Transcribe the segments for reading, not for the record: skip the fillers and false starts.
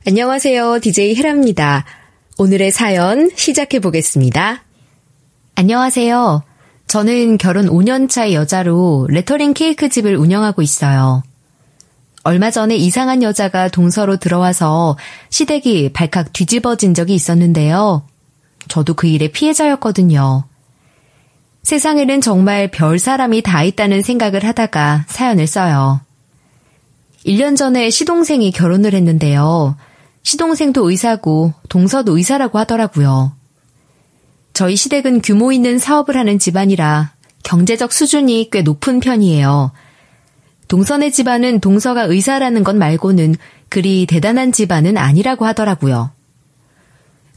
안녕하세요. DJ 헤라입니다. 오늘의 사연 시작해 보겠습니다. 안녕하세요. 저는 결혼 5년 차의 여자로 레터링 케이크 집을 운영하고 있어요. 얼마 전에 이상한 여자가 동서로 들어와서 시댁이 발칵 뒤집어진 적이 있었는데요. 저도 그 일의 피해자였거든요. 세상에는 정말 별 사람이 다 있다는 생각을 하다가 사연을 써요. 1년 전에 시동생이 결혼을 했는데요. 시동생도 의사고 동서도 의사라고 하더라고요. 저희 시댁은 규모 있는 사업을 하는 집안이라 경제적 수준이 꽤 높은 편이에요. 동서네 집안은 동서가 의사라는 것 말고는 그리 대단한 집안은 아니라고 하더라고요.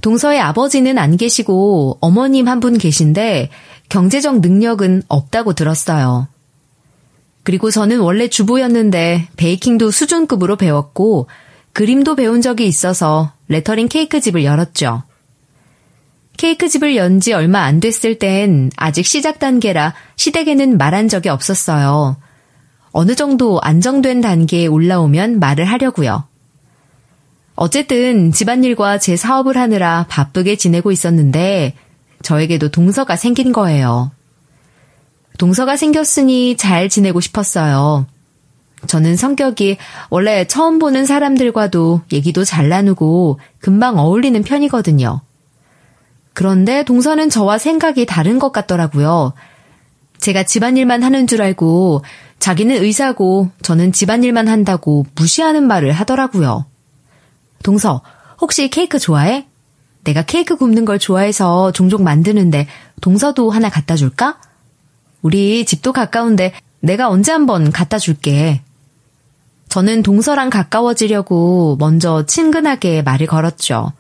동서의 아버지는 안 계시고 어머님 한 분 계신데 경제적 능력은 없다고 들었어요. 그리고 저는 원래 주부였는데 베이킹도 수준급으로 배웠고 그림도 배운 적이 있어서 레터링 케이크 집을 열었죠. 케이크 집을 연 지 얼마 안 됐을 땐 아직 시작 단계라 시댁에는 말한 적이 없었어요. 어느 정도 안정된 단계에 올라오면 말을 하려고요. 어쨌든 집안일과 제 사업을 하느라 바쁘게 지내고 있었는데 저에게도 동서가 생긴 거예요. 동서가 생겼으니 잘 지내고 싶었어요. 저는 성격이 원래 처음 보는 사람들과도 얘기도 잘 나누고 금방 어울리는 편이거든요. 그런데 동서는 저와 생각이 다른 것 같더라고요. 제가 집안일만 하는 줄 알고 자기는 의사고 저는 집안일만 한다고 무시하는 말을 하더라고요. 동서, 혹시 케이크 좋아해? 내가 케이크 굽는 걸 좋아해서 종종 만드는데 동서도 하나 갖다 줄까? 우리 집도 가까운데 내가 언제 한번 갖다 줄게. 저는 동서랑 가까워지려고 먼저 친근하게 말을 걸었죠.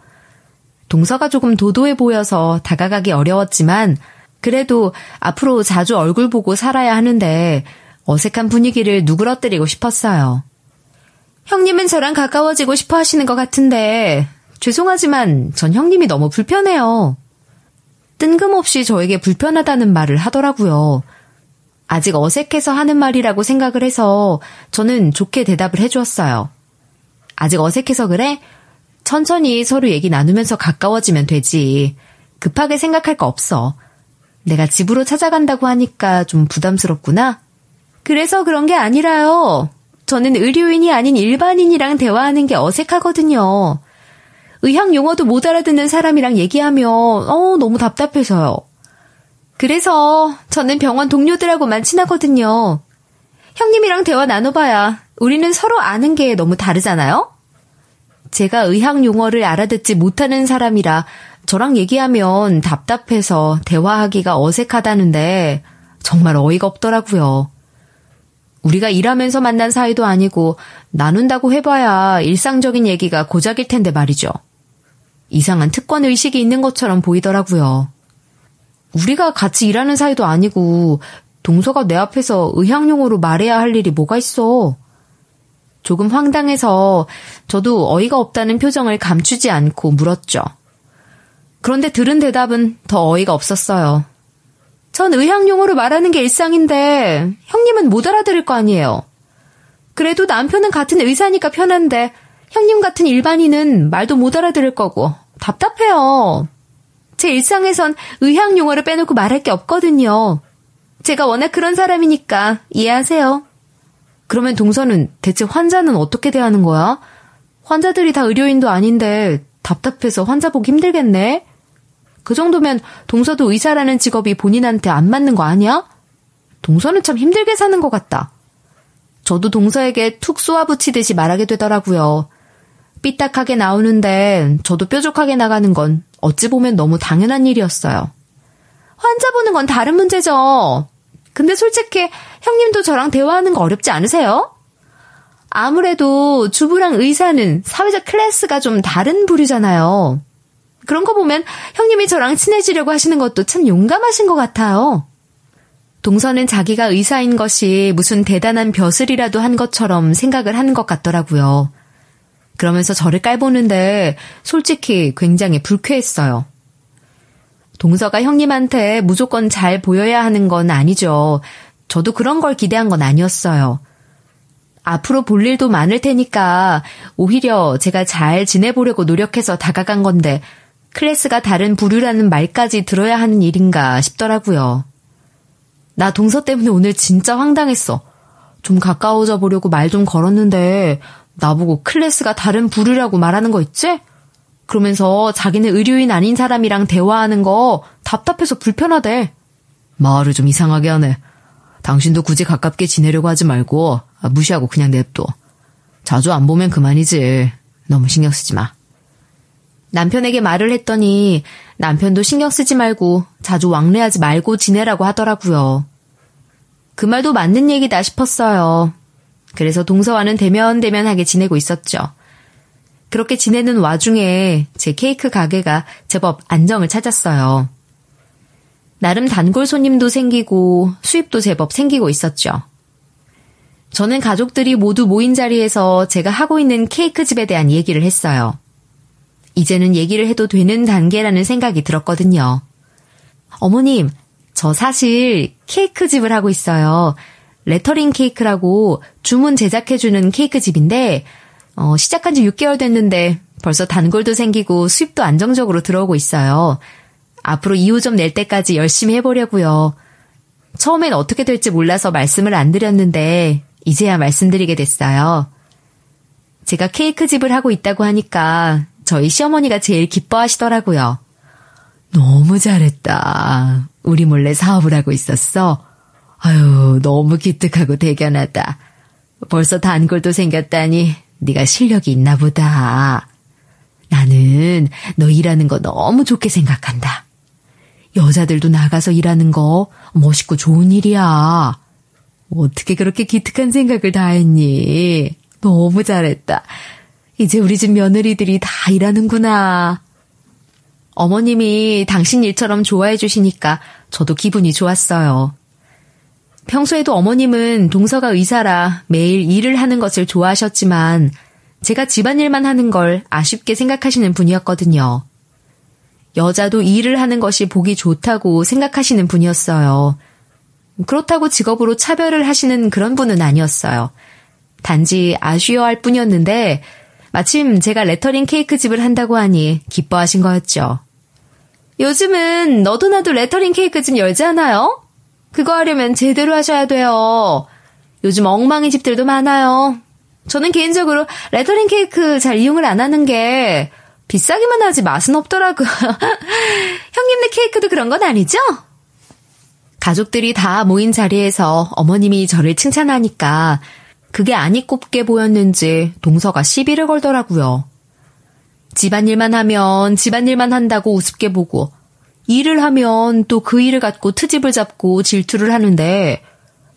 동서가 조금 도도해 보여서 다가가기 어려웠지만 그래도 앞으로 자주 얼굴 보고 살아야 하는데 어색한 분위기를 누그러뜨리고 싶었어요. 형님은 저랑 가까워지고 싶어 하시는 것 같은데 죄송하지만 전 형님이 너무 불편해요. 뜬금없이 저에게 불편하다는 말을 하더라고요. 아직 어색해서 하는 말이라고 생각을 해서 저는 좋게 대답을 해주었어요. 아직 어색해서 그래? 천천히 서로 얘기 나누면서 가까워지면 되지. 급하게 생각할 거 없어. 내가 집으로 찾아간다고 하니까 좀 부담스럽구나. 그래서 그런 게 아니라요. 저는 의료인이 아닌 일반인이랑 대화하는 게 어색하거든요. 의학 용어도 못 알아듣는 사람이랑 얘기하면 너무 답답해서요. 그래서 저는 병원 동료들하고만 친하거든요. 형님이랑 대화 나눠봐야 우리는 서로 아는 게 너무 다르잖아요? 제가 의학 용어를 알아듣지 못하는 사람이라 저랑 얘기하면 답답해서 대화하기가 어색하다는데 정말 어이가 없더라고요. 우리가 일하면서 만난 사이도 아니고 나눈다고 해봐야 일상적인 얘기가 고작일 텐데 말이죠. 이상한 특권의식이 있는 것처럼 보이더라고요. 우리가 같이 일하는 사이도 아니고 동서가 내 앞에서 의학용어로 말해야 할 일이 뭐가 있어. 조금 황당해서 저도 어이가 없다는 표정을 감추지 않고 물었죠. 그런데 들은 대답은 더 어이가 없었어요. 전 의학용어로 말하는 게 일상인데 형님은 못 알아들을 거 아니에요. 그래도 남편은 같은 의사니까 편한데 형님 같은 일반인은 말도 못 알아들을 거고 답답해요. 제 일상에선 의학 용어를 빼놓고 말할 게 없거든요. 제가 워낙 그런 사람이니까 이해하세요. 그러면 동서는 대체 환자는 어떻게 대하는 거야? 환자들이 다 의료인도 아닌데 답답해서 환자 보기 힘들겠네? 그 정도면 동서도 의사라는 직업이 본인한테 안 맞는 거 아니야? 동서는 참 힘들게 사는 것 같다. 저도 동서에게 툭 쏘아붙이듯이 말하게 되더라고요. 삐딱하게 나오는데 저도 뾰족하게 나가는 건 어찌 보면 너무 당연한 일이었어요. 환자 보는 건 다른 문제죠. 근데 솔직히 형님도 저랑 대화하는 거 어렵지 않으세요? 아무래도 주부랑 의사는 사회적 클래스가 좀 다른 부류잖아요. 그런 거 보면 형님이 저랑 친해지려고 하시는 것도 참 용감하신 것 같아요. 동서는 자기가 의사인 것이 무슨 대단한 벼슬이라도 한 것처럼 생각을 하는 것 같더라고요. 그러면서 저를 깔보는데 솔직히 굉장히 불쾌했어요. 동서가 형님한테 무조건 잘 보여야 하는 건 아니죠. 저도 그런 걸 기대한 건 아니었어요. 앞으로 볼 일도 많을 테니까 오히려 제가 잘 지내보려고 노력해서 다가간 건데 클래스가 다른 부류라는 말까지 들어야 하는 일인가 싶더라고요. 나 동서 때문에 오늘 진짜 황당했어. 좀 가까워져 보려고 말 좀 걸었는데 나보고 클래스가 다른 부류라고 말하는 거 있지? 그러면서 자기는 의료인 아닌 사람이랑 대화하는 거 답답해서 불편하대. 말을 좀 이상하게 하네. 당신도 굳이 가깝게 지내려고 하지 말고 무시하고 그냥 냅둬. 자주 안 보면 그만이지. 너무 신경 쓰지 마. 남편에게 말을 했더니 남편도 신경 쓰지 말고 자주 왕래하지 말고 지내라고 하더라고요. 그 말도 맞는 얘기다 싶었어요. 그래서 동서와는 대면대면하게 지내고 있었죠. 그렇게 지내는 와중에 제 케이크 가게가 제법 안정을 찾았어요. 나름 단골 손님도 생기고 수입도 제법 생기고 있었죠. 저는 가족들이 모두 모인 자리에서 제가 하고 있는 케이크집에 대한 얘기를 했어요. 이제는 얘기를 해도 되는 단계라는 생각이 들었거든요. 어머님, 저 사실 케이크집을 하고 있어요. 레터링 케이크라고 주문 제작해주는 케이크집인데 시작한 지 6개월 됐는데 벌써 단골도 생기고 수입도 안정적으로 들어오고 있어요. 앞으로 2호점 낼 때까지 열심히 해보려고요. 처음엔 어떻게 될지 몰라서 말씀을 안 드렸는데 이제야 말씀드리게 됐어요. 제가 케이크집을 하고 있다고 하니까 저희 시어머니가 제일 기뻐하시더라고요. 너무 잘했다. 우리 몰래 사업을 하고 있었어. 아유, 너무 기특하고 대견하다. 벌써 단골도 생겼다니 네가 실력이 있나 보다. 나는 너 일하는 거 너무 좋게 생각한다. 여자들도 나가서 일하는 거 멋있고 좋은 일이야. 어떻게 그렇게 기특한 생각을 다 했니? 너무 잘했다. 이제 우리 집 며느리들이 다 일하는구나. 어머님이 당신 일처럼 좋아해 주시니까 저도 기분이 좋았어요. 평소에도 어머님은 동서가 의사라 매일 일을 하는 것을 좋아하셨지만 제가 집안일만 하는 걸 아쉽게 생각하시는 분이었거든요. 여자도 일을 하는 것이 보기 좋다고 생각하시는 분이었어요. 그렇다고 직업으로 차별을 하시는 그런 분은 아니었어요. 단지 아쉬워할 뿐이었는데 마침 제가 레터링 케이크 집을 한다고 하니 기뻐하신 거였죠. 요즘은 너도 나도 레터링 케이크 집 열지 않아요? 그거 하려면 제대로 하셔야 돼요. 요즘 엉망인 집들도 많아요. 저는 개인적으로 레터링 케이크 잘 이용을 안 하는 게 비싸기만 하지 맛은 없더라고요. 형님네 케이크도 그런 건 아니죠? 가족들이 다 모인 자리에서 어머님이 저를 칭찬하니까 그게 안이 꼽게 보였는지 동서가 시비를 걸더라고요. 집안일만 하면 집안일만 한다고 우습게 보고 일을 하면 또 그 일을 갖고 트집을 잡고 질투를 하는데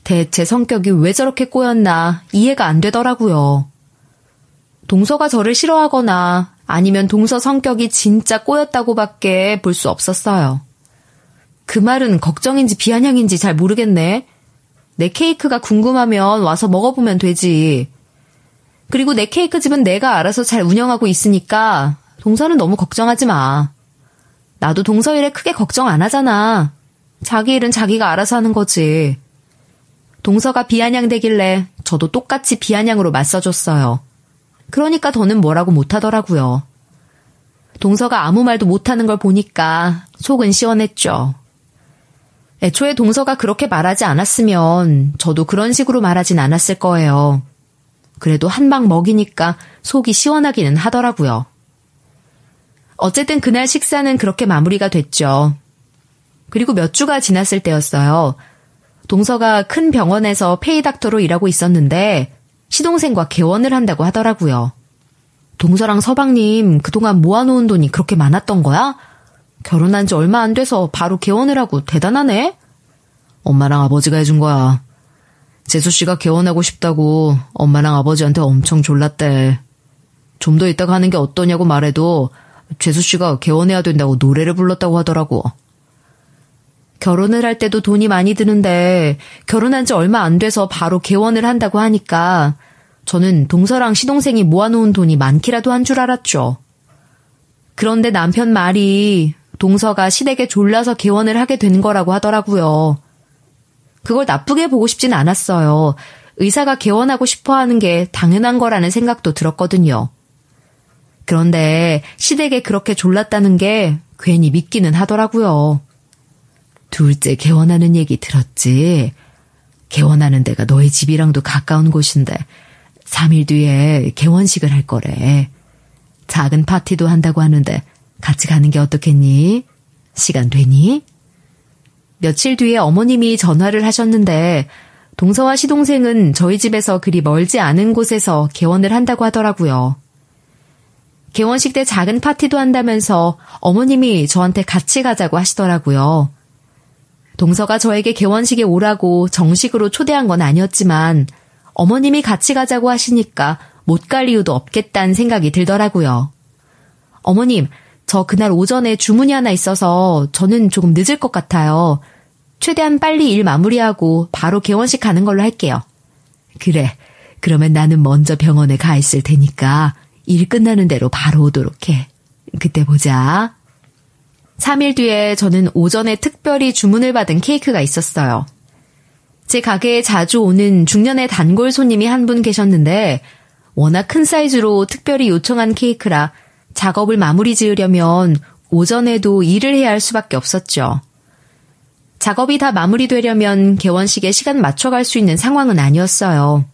대체 성격이 왜 저렇게 꼬였나 이해가 안 되더라고요. 동서가 저를 싫어하거나 아니면 동서 성격이 진짜 꼬였다고밖에 볼 수 없었어요. 그 말은 걱정인지 비아냥인지 잘 모르겠네. 내 케이크가 궁금하면 와서 먹어보면 되지. 그리고 내 케이크 집은 내가 알아서 잘 운영하고 있으니까 동서는 너무 걱정하지 마. 나도 동서 일에 크게 걱정 안 하잖아. 자기 일은 자기가 알아서 하는 거지. 동서가 비아냥대길래 저도 똑같이 비아냥으로 맞서줬어요. 그러니까 더는 뭐라고 못하더라고요. 동서가 아무 말도 못하는 걸 보니까 속은 시원했죠. 애초에 동서가 그렇게 말하지 않았으면 저도 그런 식으로 말하진 않았을 거예요. 그래도 한 방 먹이니까 속이 시원하기는 하더라고요. 어쨌든 그날 식사는 그렇게 마무리가 됐죠. 그리고 몇 주가 지났을 때였어요. 동서가 큰 병원에서 페이닥터로 일하고 있었는데 시동생과 개원을 한다고 하더라고요. 동서랑 서방님 그동안 모아놓은 돈이 그렇게 많았던 거야? 결혼한 지 얼마 안 돼서 바로 개원을 하고 대단하네? 엄마랑 아버지가 해준 거야. 재수씨가 개원하고 싶다고 엄마랑 아버지한테 엄청 졸랐대. 좀 더 있다가 하는 게 어떠냐고 말해도 재수씨가 개원해야 된다고 노래를 불렀다고 하더라고. 결혼을 할 때도 돈이 많이 드는데 결혼한 지 얼마 안 돼서 바로 개원을 한다고 하니까 저는 동서랑 시동생이 모아놓은 돈이 많기라도 한 줄 알았죠. 그런데 남편 말이 동서가 시댁에 졸라서 개원을 하게 된 거라고 하더라고요. 그걸 나쁘게 보고 싶진 않았어요. 의사가 개원하고 싶어 하는 게 당연한 거라는 생각도 들었거든요. 그런데 시댁에 그렇게 졸랐다는 게 괜히 믿기는 하더라고요. 둘째 개원하는 얘기 들었지? 개원하는 데가 너희 집이랑도 가까운 곳인데 3일 뒤에 개원식을 할 거래. 작은 파티도 한다고 하는데 같이 가는 게 어떻겠니? 시간 되니? 며칠 뒤에 어머님이 전화를 하셨는데 동서와 시동생은 저희 집에서 그리 멀지 않은 곳에서 개원을 한다고 하더라고요. 개원식 때 작은 파티도 한다면서 어머님이 저한테 같이 가자고 하시더라고요. 동서가 저에게 개원식에 오라고 정식으로 초대한 건 아니었지만 어머님이 같이 가자고 하시니까 못 갈 이유도 없겠다는 생각이 들더라고요. 어머님, 저 그날 오전에 주문이 하나 있어서 저는 조금 늦을 것 같아요. 최대한 빨리 일 마무리하고 바로 개원식 가는 걸로 할게요. 그래, 그러면 나는 먼저 병원에 가 있을 테니까 일 끝나는 대로 바로 오도록 해. 그때 보자. 3일 뒤에 저는 오전에 특별히 주문을 받은 케이크가 있었어요. 제 가게에 자주 오는 중년의 단골 손님이 한 분 계셨는데 워낙 큰 사이즈로 특별히 요청한 케이크라 작업을 마무리 지으려면 오전에도 일을 해야 할 수밖에 없었죠. 작업이 다 마무리되려면 개원식에 시간 맞춰갈 수 있는 상황은 아니었어요.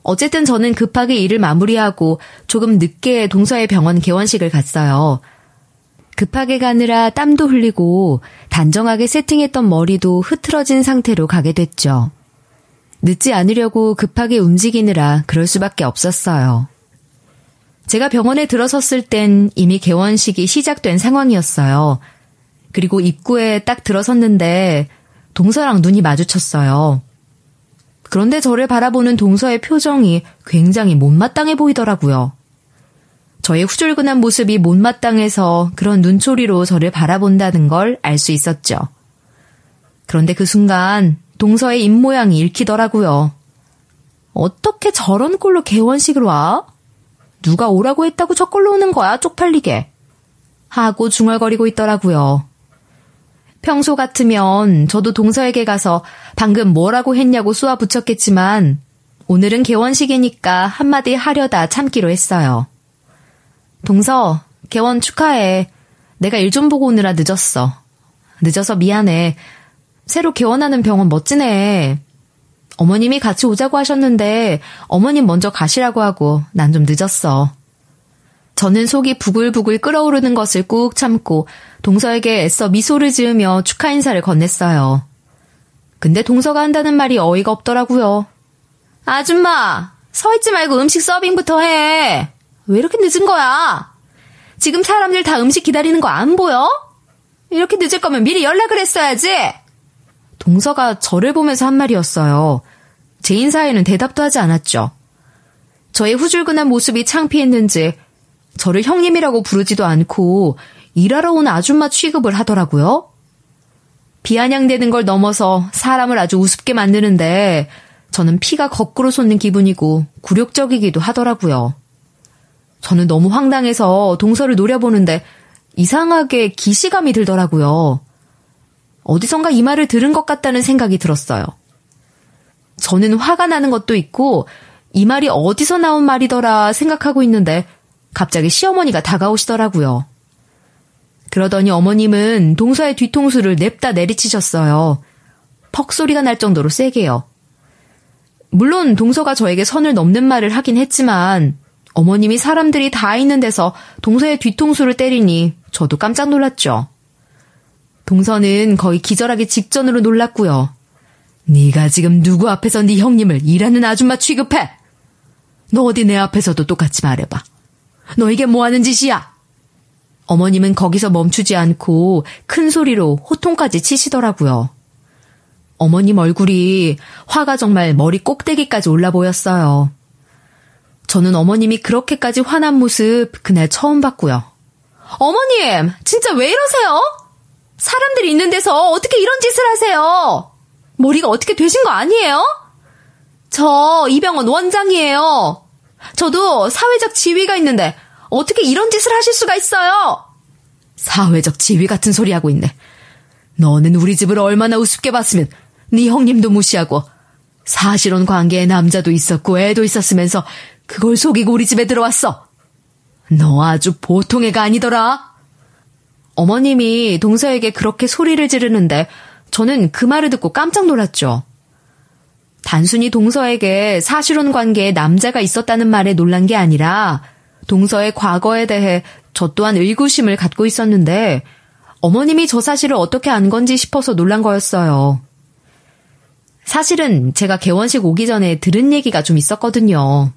어쨌든 저는 급하게 일을 마무리하고 조금 늦게 동서의 병원 개원식을 갔어요. 급하게 가느라 땀도 흘리고 단정하게 세팅했던 머리도 흐트러진 상태로 가게 됐죠. 늦지 않으려고 급하게 움직이느라 그럴 수밖에 없었어요. 제가 병원에 들어섰을 땐 이미 개원식이 시작된 상황이었어요. 그리고 입구에 딱 들어섰는데 동서랑 눈이 마주쳤어요. 그런데 저를 바라보는 동서의 표정이 굉장히 못마땅해 보이더라고요. 저의 후줄근한 모습이 못마땅해서 그런 눈초리로 저를 바라본다는 걸 알 수 있었죠. 그런데 그 순간 동서의 입모양이 읽히더라고요. 어떻게 저런 꼴로 개원식을 와? 누가 오라고 했다고 저꼴로 오는 거야, 쪽팔리게. 하고 중얼거리고 있더라고요. 평소 같으면 저도 동서에게 가서 방금 뭐라고 했냐고 쏘아붙였겠지만 오늘은 개원식이니까 한마디 하려다 참기로 했어요. 동서, 개원 축하해. 내가 일 좀 보고 오느라 늦었어. 늦어서 미안해. 새로 개원하는 병원 멋지네. 어머님이 같이 오자고 하셨는데 어머님 먼저 가시라고 하고 난 좀 늦었어. 저는 속이 부글부글 끓어오르는 것을 꾹 참고 동서에게 애써 미소를 지으며 축하 인사를 건넸어요. 근데 동서가 한다는 말이 어이가 없더라고요. 아줌마, 서있지 말고 음식 서빙부터 해. 왜 이렇게 늦은 거야? 지금 사람들 다 음식 기다리는 거 안 보여? 이렇게 늦을 거면 미리 연락을 했어야지. 동서가 저를 보면서 한 말이었어요. 제 인사에는 대답도 하지 않았죠. 저의 후줄근한 모습이 창피했는지 저를 형님이라고 부르지도 않고 일하러 온 아줌마 취급을 하더라고요. 비아냥대는 걸 넘어서 사람을 아주 우습게 만드는데 저는 피가 거꾸로 솟는 기분이고 굴욕적이기도 하더라고요. 저는 너무 황당해서 동서를 노려보는데 이상하게 기시감이 들더라고요. 어디선가 이 말을 들은 것 같다는 생각이 들었어요. 저는 화가 나는 것도 있고 이 말이 어디서 나온 말이더라 생각하고 있는데 갑자기 시어머니가 다가오시더라고요. 그러더니 어머님은 동서의 뒤통수를 냅다 내리치셨어요. 퍽 소리가 날 정도로 세게요. 물론 동서가 저에게 선을 넘는 말을 하긴 했지만 어머님이 사람들이 다 있는 데서 동서의 뒤통수를 때리니 저도 깜짝 놀랐죠. 동서는 거의 기절하기 직전으로 놀랐고요. 네가 지금 누구 앞에서 네 형님을 일하는 아줌마 취급해? 너 어디 내 앞에서도 똑같이 말해봐. 너 이게 뭐하는 짓이야? 어머님은 거기서 멈추지 않고 큰 소리로 호통까지 치시더라고요. 어머님 얼굴이 화가 정말 머리 꼭대기까지 올라 보였어요. 저는 어머님이 그렇게까지 화난 모습 그날 처음 봤고요. 어머님, 진짜 왜 이러세요? 사람들이 있는 데서 어떻게 이런 짓을 하세요? 머리가 어떻게 되신 거 아니에요? 저 이 병원 원장이에요. 저도 사회적 지위가 있는데 어떻게 이런 짓을 하실 수가 있어요? 사회적 지위 같은 소리 하고 있네. 너는 우리 집을 얼마나 우습게 봤으면 네 형님도 무시하고 사실혼 관계에 남자도 있었고 애도 있었으면서 그걸 속이고 우리 집에 들어왔어. 너 아주 보통 애가 아니더라. 어머님이 동서에게 그렇게 소리를 지르는데 저는 그 말을 듣고 깜짝 놀랐죠. 단순히 동서에게 사실혼 관계에 남자가 있었다는 말에 놀란 게 아니라 동서의 과거에 대해 저 또한 의구심을 갖고 있었는데 어머님이 저 사실을 어떻게 안 건지 싶어서 놀란 거였어요. 사실은 제가 개원식 오기 전에 들은 얘기가 좀 있었거든요.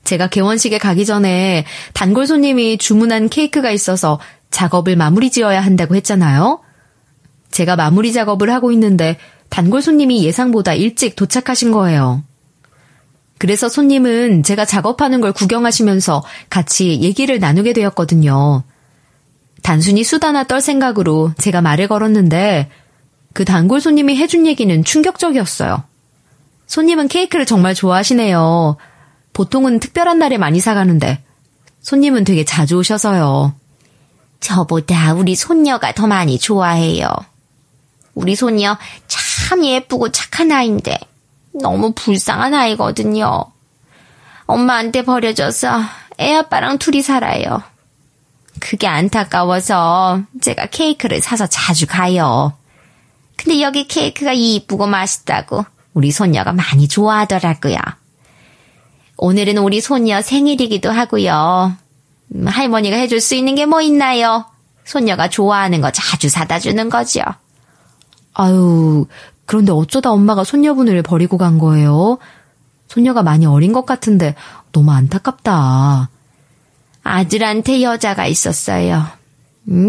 제가 개원식에 가기 전에 단골 손님이 주문한 케이크가 있어서 작업을 마무리 지어야 한다고 했잖아요. 제가 마무리 작업을 하고 있는데 단골 손님이 예상보다 일찍 도착하신 거예요. 그래서 손님은 제가 작업하는 걸 구경하시면서 같이 얘기를 나누게 되었거든요. 단순히 수다나 떨 생각으로 제가 말을 걸었는데 그 단골 손님이 해준 얘기는 충격적이었어요. 손님은 케이크를 정말 좋아하시네요. 보통은 특별한 날에 많이 사가는데 손님은 되게 자주 오셔서요. 저보다 우리 손녀가 더 많이 좋아해요. 우리 손녀 참 예쁘고 착한 아이인데 너무 불쌍한 아이거든요. 엄마한테 버려져서 애아빠랑 둘이 살아요. 그게 안타까워서 제가 케이크를 사서 자주 가요. 근데 여기 케이크가 이쁘고 맛있다고 우리 손녀가 많이 좋아하더라고요. 오늘은 우리 손녀 생일이기도 하고요. 할머니가 해줄 수 있는 게 뭐 있나요? 손녀가 좋아하는 거 자주 사다 주는 거죠. 아유, 그런데 어쩌다 엄마가 손녀분을 버리고 간 거예요? 손녀가 많이 어린 것 같은데 너무 안타깝다. 아들한테 여자가 있었어요.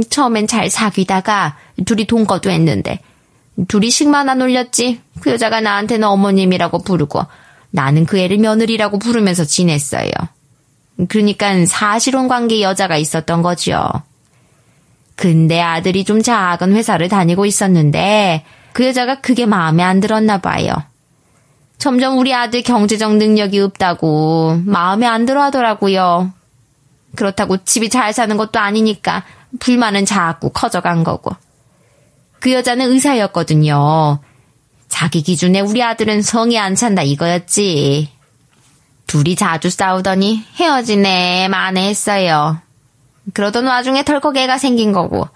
처음엔 잘 사귀다가 둘이 동거도 했는데 둘이 식만 안 올렸지. 그 여자가 나한테는 어머님이라고 부르고 나는 그 애를 며느리라고 부르면서 지냈어요. 그러니까 사실혼 관계 여자가 있었던 거죠. 근데 아들이 좀 작은 회사를 다니고 있었는데 그 여자가 그게 마음에 안 들었나 봐요. 점점 우리 아들 경제적 능력이 없다고 마음에 안 들어 하더라고요. 그렇다고 집이 잘 사는 것도 아니니까 불만은 자꾸 커져간 거고. 그 여자는 의사였거든요. 자기 기준에 우리 아들은 성이 안 찬다 이거였지. 둘이 자주 싸우더니 헤어지네 마네 했어요. 그러던 와중에 덜컥 애가 생긴 거고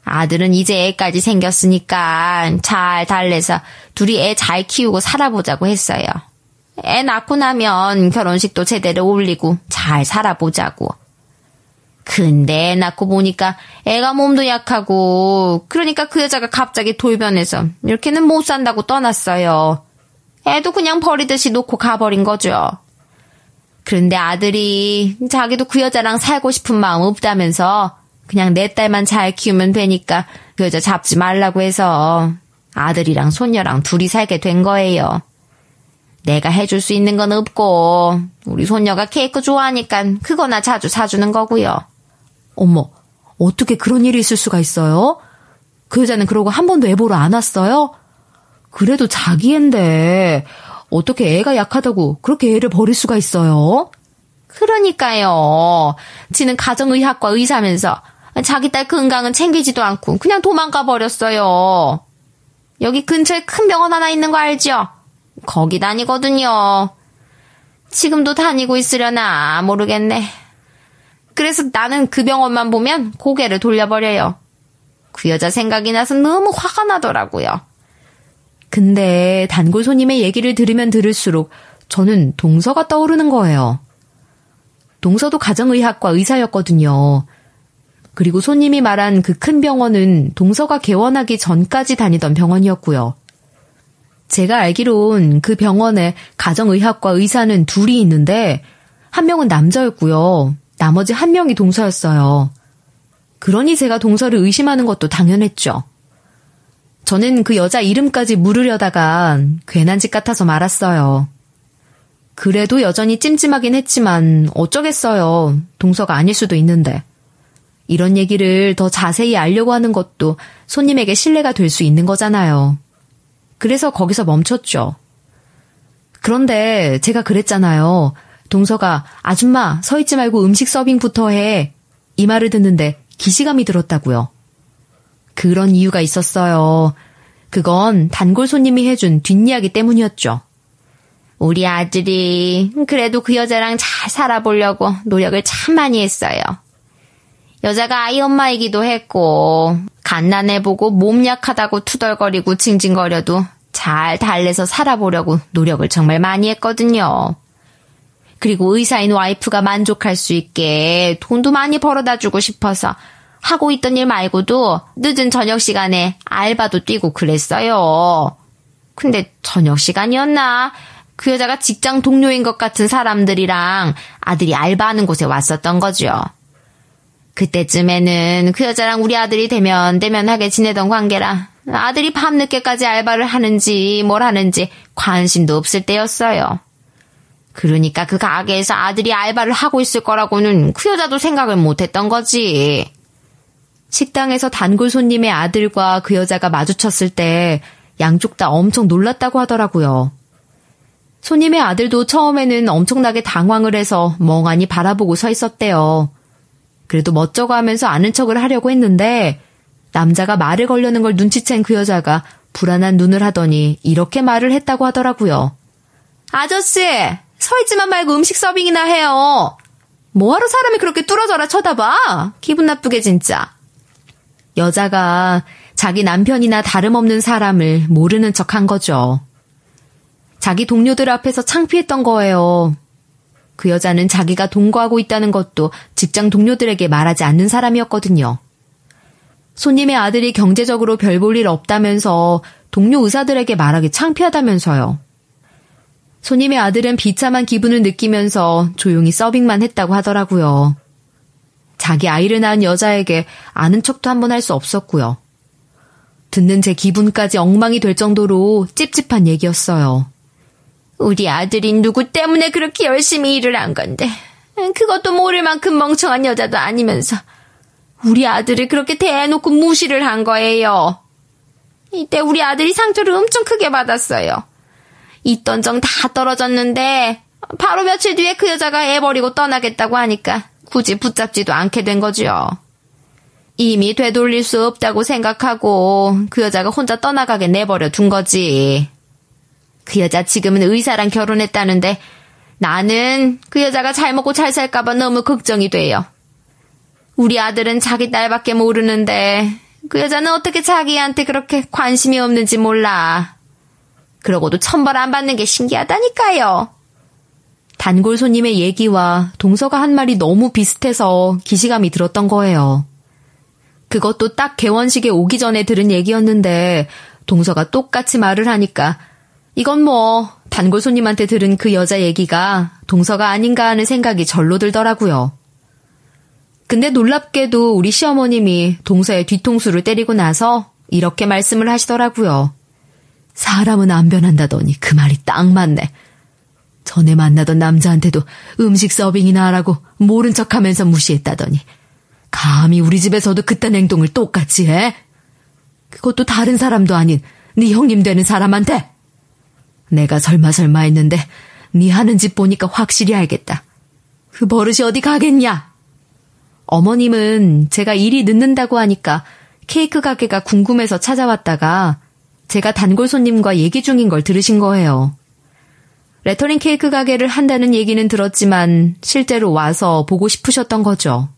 아들은 이제 애까지 생겼으니까 잘 달래서 둘이 애 잘 키우고 살아보자고 했어요. 애 낳고 나면 결혼식도 제대로 올리고 잘 살아보자고. 근데 애 낳고 보니까 애가 몸도 약하고 그러니까 그 여자가 갑자기 돌변해서 이렇게는 못 산다고 떠났어요. 애도 그냥 버리듯이 놓고 가버린 거죠. 그런데 아들이 자기도 그 여자랑 살고 싶은 마음 없다면서 그냥 내 딸만 잘 키우면 되니까 그 여자 잡지 말라고 해서 아들이랑 손녀랑 둘이 살게 된 거예요. 내가 해줄 수 있는 건 없고 우리 손녀가 케이크 좋아하니까 그거나 자주 사주는 거고요. 어머, 어떻게 그런 일이 있을 수가 있어요? 그 여자는 그러고 한 번도 애 보러 안 왔어요? 그래도 자기 애인데 어떻게 애가 약하다고 그렇게 애를 버릴 수가 있어요? 그러니까요. 지는 가정의학과 의사면서 자기 딸 건강은 챙기지도 않고 그냥 도망가 버렸어요. 여기 근처에 큰 병원 하나 있는 거 알죠? 거기 다니거든요. 지금도 다니고 있으려나 모르겠네. 그래서 나는 그 병원만 보면 고개를 돌려버려요. 그 여자 생각이 나서 너무 화가 나더라고요. 근데 단골 손님의 얘기를 들으면 들을수록 저는 동서가 떠오르는 거예요. 동서도 가정의학과 의사였거든요. 그리고 손님이 말한 그 큰 병원은 동서가 개원하기 전까지 다니던 병원이었고요. 제가 알기론 그 병원에 가정의학과 의사는 둘이 있는데 한 명은 남자였고요. 나머지 한 명이 동서였어요. 그러니 제가 동서를 의심하는 것도 당연했죠. 저는 그 여자 이름까지 물으려다가 괜한 짓 같아서 말았어요. 그래도 여전히 찜찜하긴 했지만 어쩌겠어요. 동서가 아닐 수도 있는데. 이런 얘기를 더 자세히 알려고 하는 것도 손님에게 신뢰가 될 수 있는 거잖아요. 그래서 거기서 멈췄죠. 그런데 제가 그랬잖아요. 동서가 아줌마 서 있지 말고 음식 서빙부터 해. 이 말을 듣는데 기시감이 들었다고요. 그런 이유가 있었어요. 그건 단골 손님이 해준 뒷이야기 때문이었죠. 우리 아들이 그래도 그 여자랑 잘 살아보려고 노력을 참 많이 했어요. 여자가 아이 엄마이기도 했고 갓난해보고 몸 약하다고 투덜거리고 징징거려도 잘 달래서 살아보려고 노력을 정말 많이 했거든요. 그리고 의사인 와이프가 만족할 수 있게 돈도 많이 벌어다 주고 싶어서 하고 있던 일 말고도 늦은 저녁 시간에 알바도 뛰고 그랬어요. 근데 저녁 시간이었나? 그 여자가 직장 동료인 것 같은 사람들이랑 아들이 알바하는 곳에 왔었던 거죠. 그때쯤에는 그 여자랑 우리 아들이 대면대면하게 지내던 관계라 아들이 밤늦게까지 알바를 하는지 뭘 하는지 관심도 없을 때였어요. 그러니까 그 가게에서 아들이 알바를 하고 있을 거라고는 그 여자도 생각을 못했던 거지. 식당에서 단골 손님의 아들과 그 여자가 마주쳤을 때 양쪽 다 엄청 놀랐다고 하더라고요. 손님의 아들도 처음에는 엄청나게 당황을 해서 멍하니 바라보고 서 있었대요. 그래도 멋쩍어 하면서 아는 척을 하려고 했는데 남자가 말을 걸려는 걸 눈치챈 그 여자가 불안한 눈을 하더니 이렇게 말을 했다고 하더라고요. 아저씨, 서 있지만 말고 음식 서빙이나 해요. 뭐하러 사람이 그렇게 뚫어져라 쳐다봐? 기분 나쁘게 진짜. 여자가 자기 남편이나 다름없는 사람을 모르는 척한 거죠. 자기 동료들 앞에서 창피했던 거예요. 그 여자는 자기가 동거하고 있다는 것도 직장 동료들에게 말하지 않는 사람이었거든요. 손님의 아들이 경제적으로 별 볼 일 없다면서 동료 의사들에게 말하기 창피하다면서요. 손님의 아들은 비참한 기분을 느끼면서 조용히 서빙만 했다고 하더라고요. 자기 아이를 낳은 여자에게 아는 척도 한번 할 수 없었고요. 듣는 제 기분까지 엉망이 될 정도로 찝찝한 얘기였어요. 우리 아들이 누구 때문에 그렇게 열심히 일을 한 건데 그것도 모를 만큼 멍청한 여자도 아니면서 우리 아들을 그렇게 대놓고 무시를 한 거예요. 이때 우리 아들이 상처를 엄청 크게 받았어요. 있던 정 다 떨어졌는데 바로 며칠 뒤에 그 여자가 애 버리고 떠나겠다고 하니까 굳이 붙잡지도 않게 된 거죠. 이미 되돌릴 수 없다고 생각하고 그 여자가 혼자 떠나가게 내버려 둔 거지. 그 여자 지금은 의사랑 결혼했다는데 나는 그 여자가 잘 먹고 잘 살까봐 너무 걱정이 돼요. 우리 아들은 자기 딸밖에 모르는데 그 여자는 어떻게 자기한테 그렇게 관심이 없는지 몰라. 그러고도 천벌 안 받는 게 신기하다니까요. 단골 손님의 얘기와 동서가 한 말이 너무 비슷해서 기시감이 들었던 거예요. 그것도 딱 개원식에 오기 전에 들은 얘기였는데 동서가 똑같이 말을 하니까 이건 뭐 단골 손님한테 들은 그 여자 얘기가 동서가 아닌가 하는 생각이 절로 들더라고요. 근데 놀랍게도 우리 시어머님이 동서의 뒤통수를 때리고 나서 이렇게 말씀을 하시더라고요. 사람은 안 변한다더니 그 말이 딱 맞네. 전에 만나던 남자한테도 음식 서빙이나 하라고 모른 척하면서 무시했다더니 감히 우리 집에서도 그딴 행동을 똑같이 해? 그것도 다른 사람도 아닌 네 형님 되는 사람한테? 내가 설마 했는데 네 하는 짓 보니까 확실히 알겠다. 그 버릇이 어디 가겠냐? 어머님은 제가 일이 늦는다고 하니까 케이크 가게가 궁금해서 찾아왔다가 제가 단골 손님과 얘기 중인 걸 들으신 거예요. 레터링 케이크 가게를 한다는 얘기는 들었지만 실제로 와서 보고 싶으셨던 거죠.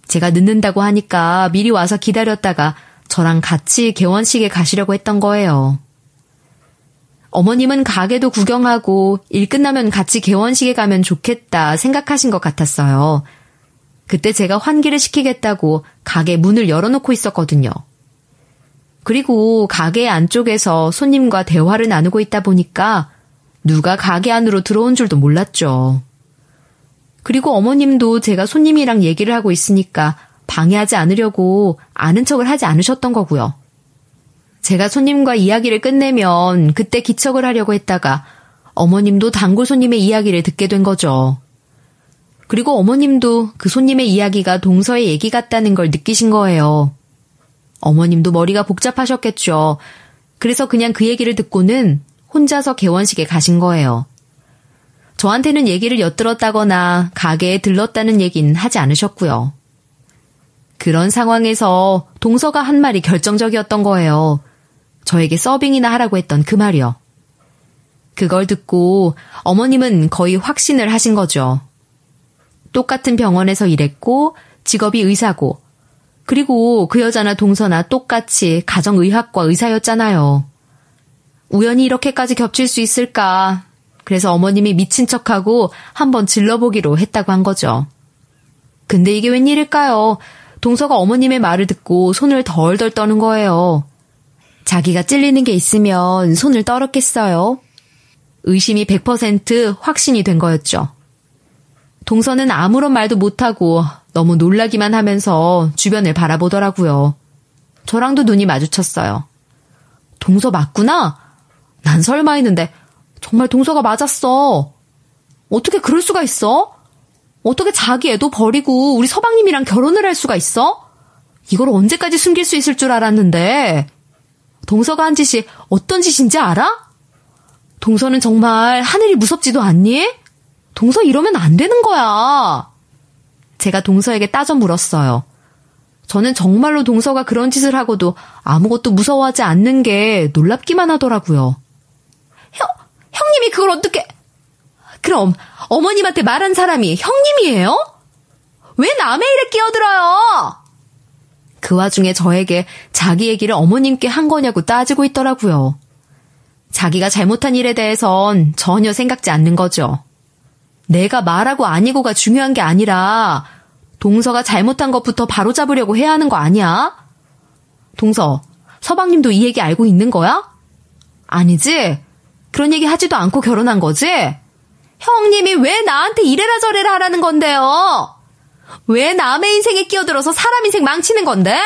제가 늦는다고 하니까 미리 와서 기다렸다가 저랑 같이 개원식에 가시려고 했던 거예요. 어머님은 가게도 구경하고 일 끝나면 같이 개원식에 가면 좋겠다 생각하신 것 같았어요. 그때 제가 환기를 시키겠다고 가게 문을 열어놓고 있었거든요. 그리고 가게 안쪽에서 손님과 대화를 나누고 있다 보니까 누가 가게 안으로 들어온 줄도 몰랐죠. 그리고 어머님도 제가 손님이랑 얘기를 하고 있으니까 방해하지 않으려고 아는 척을 하지 않으셨던 거고요. 제가 손님과 이야기를 끝내면 그때 기척을 하려고 했다가 어머님도 단골 손님의 이야기를 듣게 된 거죠. 그리고 어머님도 그 손님의 이야기가 동서의 얘기 같다는 걸 느끼신 거예요. 어머님도 머리가 복잡하셨겠죠. 그래서 그냥 그 얘기를 듣고는 혼자서 개원식에 가신 거예요. 저한테는 얘기를 엿들었다거나 가게에 들렀다는 얘기는 하지 않으셨고요. 그런 상황에서 동서가 한 말이 결정적이었던 거예요. 저에게 서빙이나 하라고 했던 그 말이요. 그걸 듣고 어머님은 거의 확신을 하신 거죠. 똑같은 병원에서 일했고 직업이 의사고 그리고 그 여자나 동서나 똑같이 가정의학과 의사였잖아요. 우연히 이렇게까지 겹칠 수 있을까? 그래서 어머님이 미친 척하고 한번 질러보기로 했다고 한 거죠. 근데 이게 웬일일까요? 동서가 어머님의 말을 듣고 손을 덜덜 떠는 거예요. 자기가 찔리는 게 있으면 손을 떨었겠어요? 의심이 100% 확신이 된 거였죠. 동서는 아무런 말도 못하고 너무 놀라기만 하면서 주변을 바라보더라고요. 저랑도 눈이 마주쳤어요. 동서 맞구나? 난 설마 했는데 정말 동서가 맞았어. 어떻게 그럴 수가 있어? 어떻게 자기 애도 버리고 우리 서방님이랑 결혼을 할 수가 있어? 이걸 언제까지 숨길 수 있을 줄 알았는데 동서가 한 짓이 어떤 짓인지 알아? 동서는 정말 하늘이 무섭지도 않니? 동서 이러면 안 되는 거야. 제가 동서에게 따져 물었어요. 저는 정말로 동서가 그런 짓을 하고도 아무것도 무서워하지 않는 게 놀랍기만 하더라고요. 형님이 그걸 어떻게... 그럼 어머님한테 말한 사람이 형님이에요? 왜 남의 일에 끼어들어요? 그 와중에 저에게 자기 얘기를 어머님께 한 거냐고 따지고 있더라고요. 자기가 잘못한 일에 대해선 전혀 생각지 않는 거죠. 내가 말하고 아니고가 중요한 게 아니라 동서가 잘못한 것부터 바로잡으려고 해야 하는 거 아니야? 동서, 서방님도 이 얘기 알고 있는 거야? 아니지? 그런 얘기 하지도 않고 결혼한 거지? 형님이 왜 나한테 이래라 저래라 하라는 건데요? 왜 남의 인생에 끼어들어서 사람 인생 망치는 건데?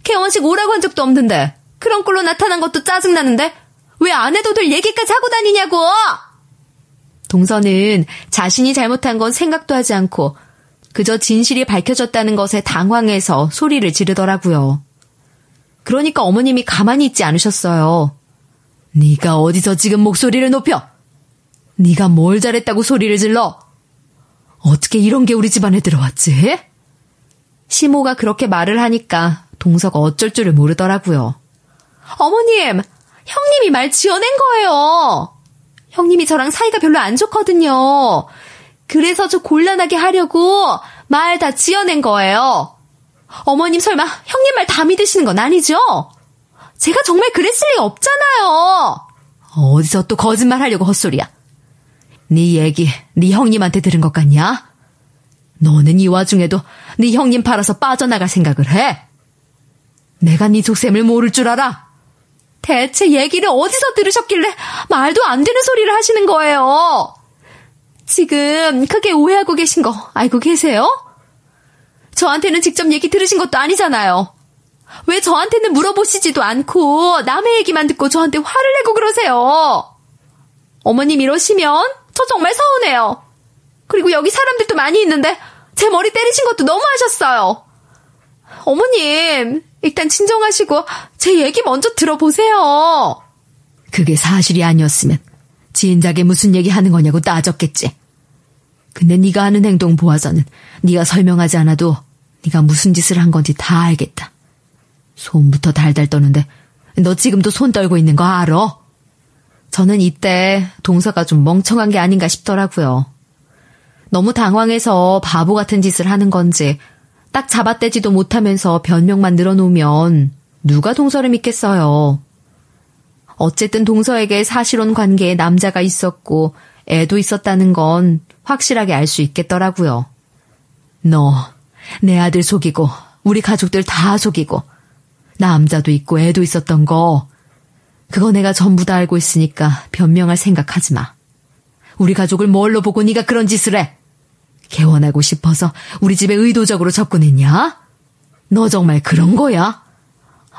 개원식 오라고 한 적도 없는데 그런 꼴로 나타난 것도 짜증나는데 왜 안 해도 될 얘기까지 하고 다니냐고! 동서는 자신이 잘못한 건 생각도 하지 않고 그저 진실이 밝혀졌다는 것에 당황해서 소리를 지르더라고요. 그러니까 어머님이 가만히 있지 않으셨어요. 네가 어디서 지금 목소리를 높여? 네가 뭘 잘했다고 소리를 질러? 어떻게 이런 게 우리 집안에 들어왔지? 시모가 그렇게 말을 하니까 동서가 어쩔 줄을 모르더라고요. 어머님, 형님이 말 지어낸 거예요. 형님이 저랑 사이가 별로 안 좋거든요. 그래서 저 곤란하게 하려고 말 다 지어낸 거예요. 어머님 설마 형님 말 다 믿으시는 건 아니죠? 제가 정말 그랬을 리 없잖아요. 어디서 또 거짓말 하려고 헛소리야. 네 얘기 네 형님한테 들은 것 같냐? 너는 이 와중에도 네 형님 팔아서 빠져나갈 생각을 해? 내가 네 속셈을 모를 줄 알아? 대체 얘기를 어디서 들으셨길래 말도 안 되는 소리를 하시는 거예요? 지금 크게 오해하고 계신 거 알고 계세요? 저한테는 직접 얘기 들으신 것도 아니잖아요. 왜 저한테는 물어보시지도 않고 남의 얘기만 듣고 저한테 화를 내고 그러세요? 어머님 이러시면 저 정말 서운해요. 그리고 여기 사람들도 많이 있는데 제 머리 때리신 것도 너무하셨어요. 어머님, 일단 진정하시고 제 얘기 먼저 들어보세요. 그게 사실이 아니었으면 진작에 무슨 얘기 하는 거냐고 따졌겠지. 근데 네가 하는 행동 보아서는 네가 설명하지 않아도 네가 무슨 짓을 한 건지 다 알겠다. 손부터 달달 떠는데 너 지금도 손 떨고 있는 거 알아? 저는 이때 동서가 좀 멍청한 게 아닌가 싶더라고요. 너무 당황해서 바보 같은 짓을 하는 건지 딱 잡아떼지도 못하면서 변명만 늘어놓으면 누가 동서를 믿겠어요. 어쨌든 동서에게 사실혼 관계에 남자가 있었고 애도 있었다는 건 확실하게 알 수 있겠더라고요. 너, 내 아들 속이고 우리 가족들 다 속이고 남자도 있고 애도 있었던 거 그거 내가 전부 다 알고 있으니까 변명할 생각하지 마. 우리 가족을 뭘로 보고 네가 그런 짓을 해? 개원하고 싶어서 우리 집에 의도적으로 접근했냐? 너 정말 그런 거야?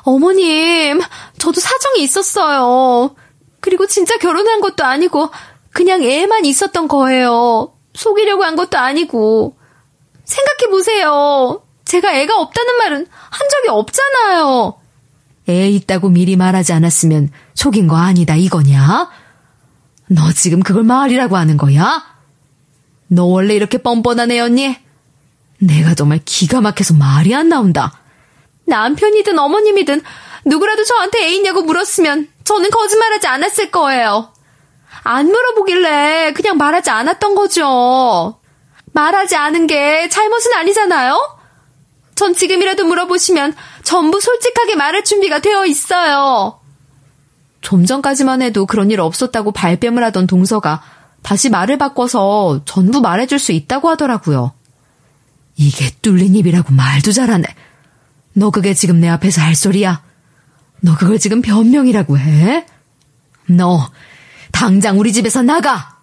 어머님, 저도 사정이 있었어요. 그리고 진짜 결혼한 것도 아니고 그냥 애만 있었던 거예요. 속이려고 한 것도 아니고. 생각해보세요. 제가 애가 없다는 말은 한 적이 없잖아요. 애 있다고 미리 말하지 않았으면 속인 거 아니다 이거냐? 너 지금 그걸 말이라고 하는 거야? 너 원래 이렇게 뻔뻔한 애였니? 내가 정말 기가 막혀서 말이 안 나온다. 남편이든 어머님이든 누구라도 저한테 애 있냐고 물었으면 저는 거짓말하지 않았을 거예요. 안 물어보길래 그냥 말하지 않았던 거죠. 말하지 않은 게 잘못은 아니잖아요? 전 지금이라도 물어보시면 전부 솔직하게 말할 준비가 되어 있어요. 좀 전까지만 해도 그런 일 없었다고 발뺌을 하던 동서가 다시 말을 바꿔서 전부 말해줄 수 있다고 하더라고요. 이게 뚫린 입이라고 말도 잘하네. 너 그게 지금 내 앞에서 할 소리야? 너 그걸 지금 변명이라고 해? 너 당장 우리 집에서 나가!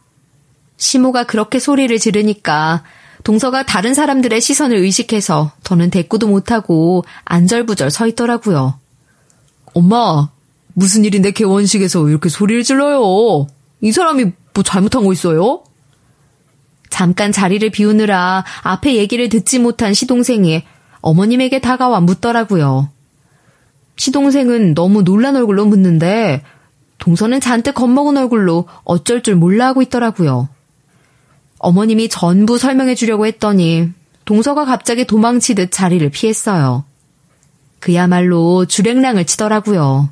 시모가 그렇게 소리를 지르니까 동서가 다른 사람들의 시선을 의식해서 더는 대꾸도 못하고 안절부절 서 있더라고요. 엄마, 무슨 일인데 개원식에서 이렇게 소리를 질러요? 이 사람이 뭐 잘못한 거 있어요? 잠깐 자리를 비우느라 앞에 얘기를 듣지 못한 시동생이 어머님에게 다가와 묻더라고요. 시동생은 너무 놀란 얼굴로 묻는데 동서는 잔뜩 겁먹은 얼굴로 어쩔 줄 몰라 하고 있더라고요. 어머님이 전부 설명해 주려고 했더니 동서가 갑자기 도망치듯 자리를 피했어요. 그야말로 주랭랑을 치더라고요.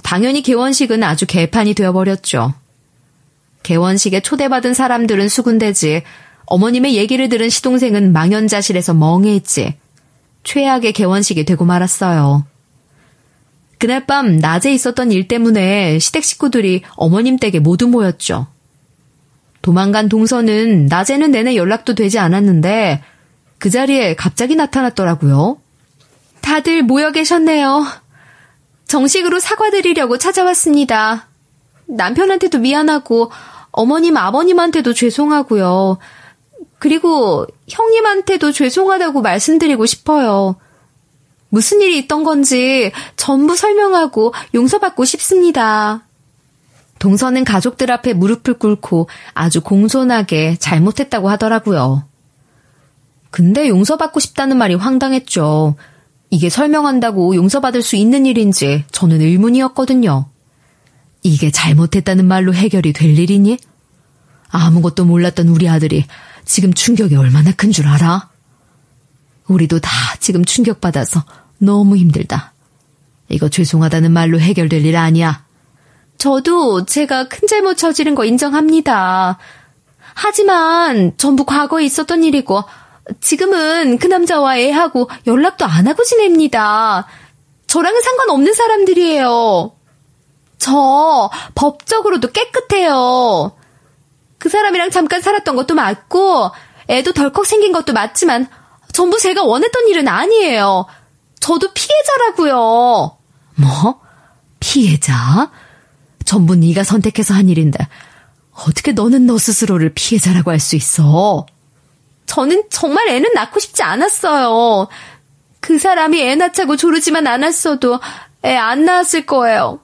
당연히 개원식은 아주 개판이 되어버렸죠. 개원식에 초대받은 사람들은 수군대지 어머님의 얘기를 들은 시동생은 망연자실해서 멍해했지 최악의 개원식이 되고 말았어요. 그날 밤 낮에 있었던 일 때문에 시댁 식구들이 어머님 댁에 모두 모였죠. 도망간 동서는 낮에는 내내 연락도 되지 않았는데 그 자리에 갑자기 나타났더라고요. 다들 모여 계셨네요. 정식으로 사과드리려고 찾아왔습니다. 남편한테도 미안하고 어머님, 아버님한테도 죄송하고요. 그리고 형님한테도 죄송하다고 말씀드리고 싶어요. 무슨 일이 있던 건지 전부 설명하고 용서받고 싶습니다. 동서는 가족들 앞에 무릎을 꿇고 아주 공손하게 잘못했다고 하더라고요. 근데 용서받고 싶다는 말이 황당했죠. 이게 설명한다고 용서받을 수 있는 일인지 저는 의문이었거든요. 이게 잘못했다는 말로 해결이 될 일이니? 아무것도 몰랐던 우리 아들이 지금 충격이 얼마나 큰 줄 알아? 우리도 다 지금 충격받아서 너무 힘들다. 이거 죄송하다는 말로 해결될 일 아니야. 저도 제가 큰 잘못 저지른 거 인정합니다. 하지만 전부 과거에 있었던 일이고 지금은 그 남자와 애하고 연락도 안 하고 지냅니다. 저랑은 상관없는 사람들이에요. 저 법적으로도 깨끗해요. 그 사람이랑 잠깐 살았던 것도 맞고 애도 덜컥 생긴 것도 맞지만 전부 제가 원했던 일은 아니에요. 저도 피해자라고요. 뭐? 피해자? 전부 네가 선택해서 한 일인데 어떻게 너는 너 스스로를 피해자라고 할 수 있어? 저는 정말 애는 낳고 싶지 않았어요. 그 사람이 애 낳자고 조르지만 않았어도 애 안 낳았을 거예요.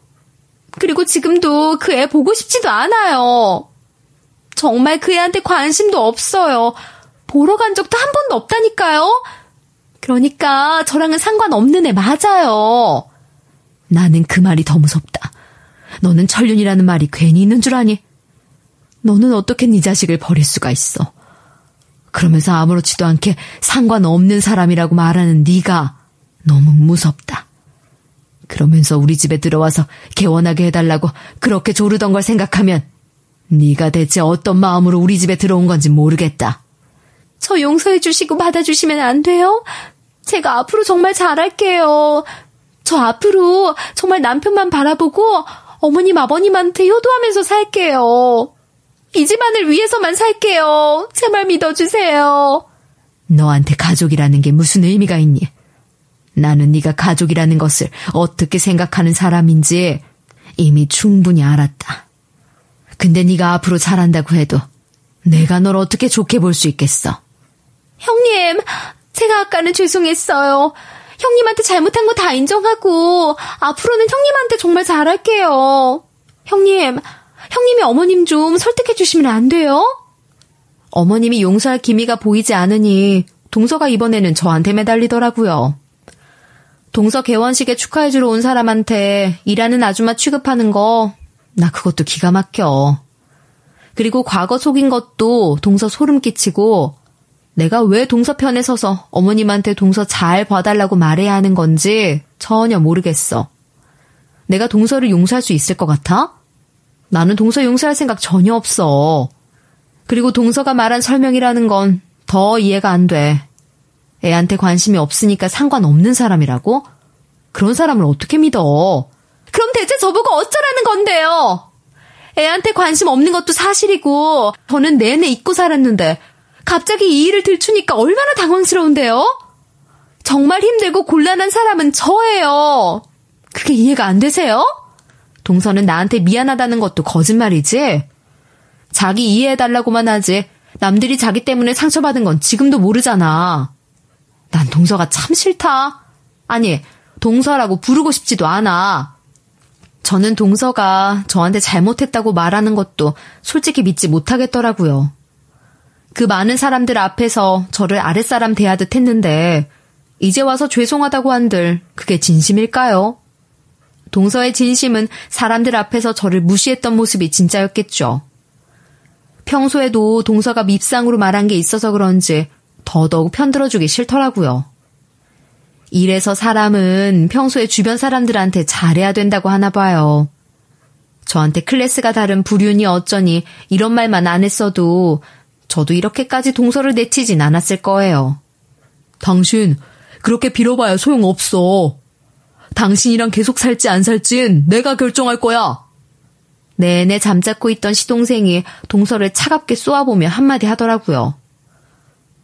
그리고 지금도 그 애 보고 싶지도 않아요. 정말 그 애한테 관심도 없어요. 보러 간 적도 한 번도 없다니까요. 그러니까 저랑은 상관없는 애 맞아요. 나는 그 말이 더 무섭다. 너는 천륜이라는 말이 괜히 있는 줄 아니? 너는 어떻게 네 자식을 버릴 수가 있어? 그러면서 아무렇지도 않게 상관없는 사람이라고 말하는 네가 너무 무섭다. 그러면서 우리 집에 들어와서 개원하게 해달라고 그렇게 조르던 걸 생각하면 네가 대체 어떤 마음으로 우리 집에 들어온 건지 모르겠다. 저 용서해 주시고 받아주시면 안 돼요? 제가 앞으로 정말 잘할게요. 저 앞으로 정말 남편만 바라보고 어머님, 아버님한테 효도하면서 살게요. 이 집안을 위해서만 살게요. 제발 믿어주세요. 너한테 가족이라는 게 무슨 의미가 있니? 나는 네가 가족이라는 것을 어떻게 생각하는 사람인지 이미 충분히 알았다. 근데 네가 앞으로 잘한다고 해도 내가 널 어떻게 좋게 볼 수 있겠어? 형님, 제가 아까는 죄송했어요. 형님한테 잘못한 거 다 인정하고 앞으로는 형님한테 정말 잘할게요. 형님이 어머님 좀 설득해 주시면 안 돼요? 어머님이 용서할 기미가 보이지 않으니 동서가 이번에는 저한테 매달리더라고요. 동서 개원식에 축하해주러 온 사람한테 일하는 아줌마 취급하는 거 나 그것도 기가 막혀. 그리고 과거 속인 것도 동서 소름 끼치고 내가 왜 동서 편에 서서 어머님한테 동서 잘 봐달라고 말해야 하는 건지 전혀 모르겠어. 내가 동서를 용서할 수 있을 것 같아? 나는 동서 용서할 생각 전혀 없어. 그리고 동서가 말한 설명이라는 건 더 이해가 안 돼. 애한테 관심이 없으니까 상관없는 사람이라고? 그런 사람을 어떻게 믿어? 그럼 대체 저보고 어쩌라는 건데요? 애한테 관심 없는 것도 사실이고 저는 내내 잊고 살았는데 갑자기 이 일을 들추니까 얼마나 당황스러운데요? 정말 힘들고 곤란한 사람은 저예요. 그게 이해가 안 되세요? 동서는 나한테 미안하다는 것도 거짓말이지? 자기 이해해달라고만 하지 남들이 자기 때문에 상처받은 건 지금도 모르잖아. 난 동서가 참 싫다. 아니, 동서라고 부르고 싶지도 않아. 저는 동서가 저한테 잘못했다고 말하는 것도 솔직히 믿지 못하겠더라고요. 그 많은 사람들 앞에서 저를 아랫사람 대하듯 했는데 이제 와서 죄송하다고 한들 그게 진심일까요? 동서의 진심은 사람들 앞에서 저를 무시했던 모습이 진짜였겠죠. 평소에도 동서가 밉상으로 말한 게 있어서 그런지 더더욱 편들어주기 싫더라고요. 이래서 사람은 평소에 주변 사람들한테 잘해야 된다고 하나 봐요. 저한테 클래스가 다른 불륜이 어쩌니 이런 말만 안 했어도 저도 이렇게까지 동서를 내치진 않았을 거예요. 당신 그렇게 빌어봐야 소용없어. 당신이랑 계속 살지 안 살진 내가 결정할 거야. 내내 잠자코 있던 시동생이 동서를 차갑게 쏘아보며 한마디 하더라고요.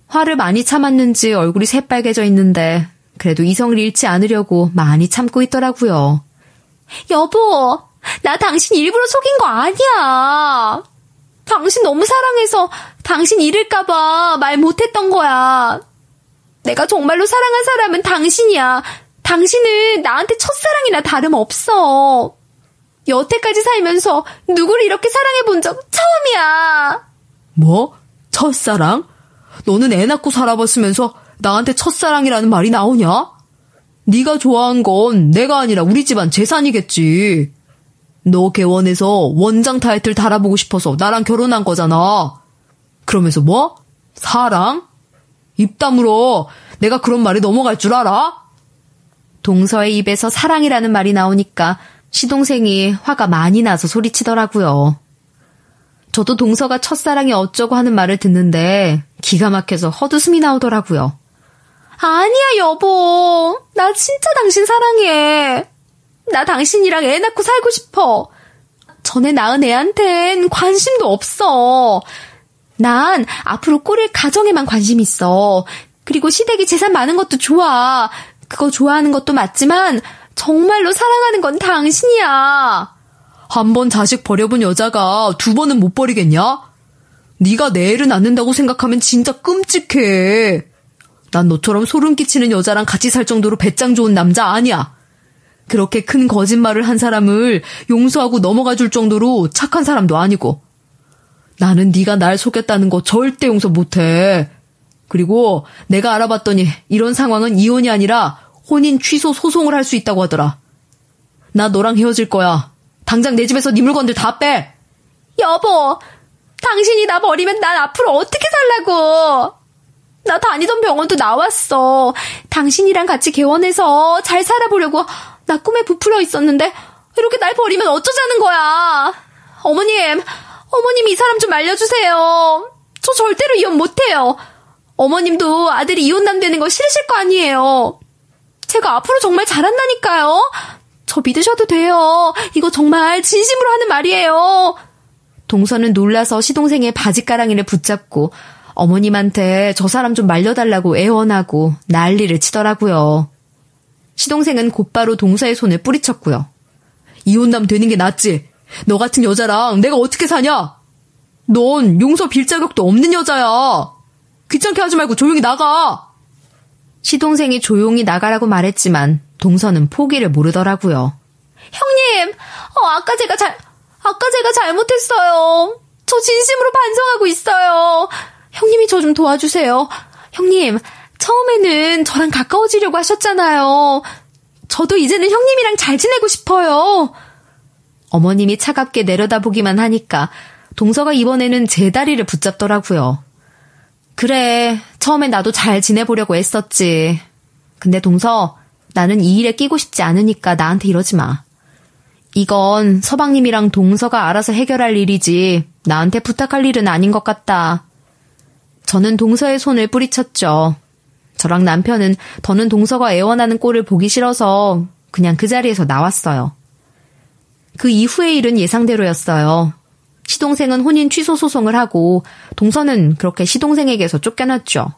화를 많이 참았는지 얼굴이 새빨개져 있는데 그래도 이성을 잃지 않으려고 많이 참고 있더라고요. 여보, 나 당신 일부러 속인 거 아니야. 당신 너무 사랑해서 당신 잃을까봐 말 못했던 거야. 내가 정말로 사랑한 사람은 당신이야. 당신은 나한테 첫사랑이나 다름없어. 여태까지 살면서 누구를 이렇게 사랑해본 적 처음이야. 뭐? 첫사랑? 너는 애 낳고 살아봤으면서 나한테 첫사랑이라는 말이 나오냐? 네가 좋아한 건 내가 아니라 우리 집안 재산이겠지. 너 개원해서 원장 타이틀 달아보고 싶어서 나랑 결혼한 거잖아. 그러면서 뭐? 사랑? 입 다물어. 내가 그런 말에 넘어갈 줄 알아? 동서의 입에서 사랑이라는 말이 나오니까 시동생이 화가 많이 나서 소리치더라고요. 저도 동서가 첫사랑이 어쩌고 하는 말을 듣는데 기가 막혀서 헛웃음이 나오더라고요. 아니야, 여보. 나 진짜 당신 사랑해. 나 당신이랑 애 낳고 살고 싶어. 전에 낳은 애한텐 관심도 없어. 난 앞으로 꾸릴 가정에만 관심 있어. 그리고 시댁이 재산 많은 것도 좋아. 그거 좋아하는 것도 맞지만 정말로 사랑하는 건 당신이야. 한 번 자식 버려본 여자가 두 번은 못 버리겠냐? 네가 내 애를 낳는다고 생각하면 진짜 끔찍해. 난 너처럼 소름 끼치는 여자랑 같이 살 정도로 배짱 좋은 남자 아니야. 그렇게 큰 거짓말을 한 사람을 용서하고 넘어가 줄 정도로 착한 사람도 아니고. 나는 네가 날 속였다는 거 절대 용서 못해. 그리고 내가 알아봤더니 이런 상황은 이혼이 아니라 혼인 취소 소송을 할 수 있다고 하더라. 나 너랑 헤어질 거야. 당장 내 집에서 네 물건들 다 빼. 여보, 당신이 나 버리면 난 앞으로 어떻게 살라고. 나 다니던 병원도 나왔어. 당신이랑 같이 개원해서 잘 살아보려고 나 꿈에 부풀어 있었는데 이렇게 날 버리면 어쩌자는 거야. 어머님 이 사람 좀 알려주세요. 저 절대로 이혼 못해요. 어머님도 아들이 이혼남 되는 거 싫으실 거 아니에요. 제가 앞으로 정말 잘한다니까요. 저 믿으셔도 돼요. 이거 정말 진심으로 하는 말이에요. 동서는 놀라서 시동생의 바지가랑이를 붙잡고 어머님한테 저 사람 좀 말려달라고 애원하고 난리를 치더라고요. 시동생은 곧바로 동서의 손을 뿌리쳤고요. 이혼남 되는 게 낫지. 너 같은 여자랑 내가 어떻게 사냐? 넌 용서 빌 자격도 없는 여자야. 귀찮게 하지 말고 조용히 나가. 시동생이 조용히 나가라고 말했지만 동서는 포기를 모르더라고요. 형님, 아까 제가 잘못했어요. 저 진심으로 반성하고 있어요. 형님이 저 좀 도와주세요. 형님, 처음에는 저랑 가까워지려고 하셨잖아요. 저도 이제는 형님이랑 잘 지내고 싶어요. 어머님이 차갑게 내려다보기만 하니까 동서가 이번에는 제 다리를 붙잡더라고요. 그래, 처음엔 나도 잘 지내보려고 애썼지. 근데 동서, 나는 이 일에 끼고 싶지 않으니까 나한테 이러지 마. 이건 서방님이랑 동서가 알아서 해결할 일이지 나한테 부탁할 일은 아닌 것 같다. 저는 동서의 손을 뿌리쳤죠. 저랑 남편은 더는 동서가 애원하는 꼴을 보기 싫어서 그냥 그 자리에서 나왔어요. 그 이후의 일은 예상대로였어요. 시동생은 혼인 취소 소송을 하고 동서는 그렇게 시동생에게서 쫓겨났죠.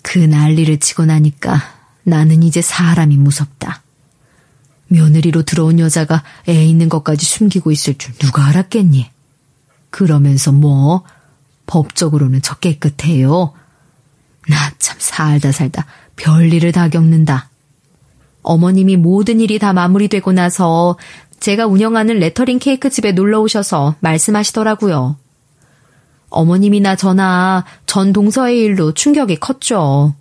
그 난리를 치고 나니까 나는 이제 사람이 무섭다. 며느리로 들어온 여자가 애 있는 것까지 숨기고 있을 줄 누가 알았겠니? 그러면서 뭐 법적으로는 저 깨끗해요. 나 참 살다 별일을 다 겪는다. 어머님이 모든 일이 다 마무리되고 나서 제가 운영하는 레터링 케이크 집에 놀러 오셔서 말씀하시더라고요. 어머님이나 저나 전 동서의 일로 충격이 컸죠.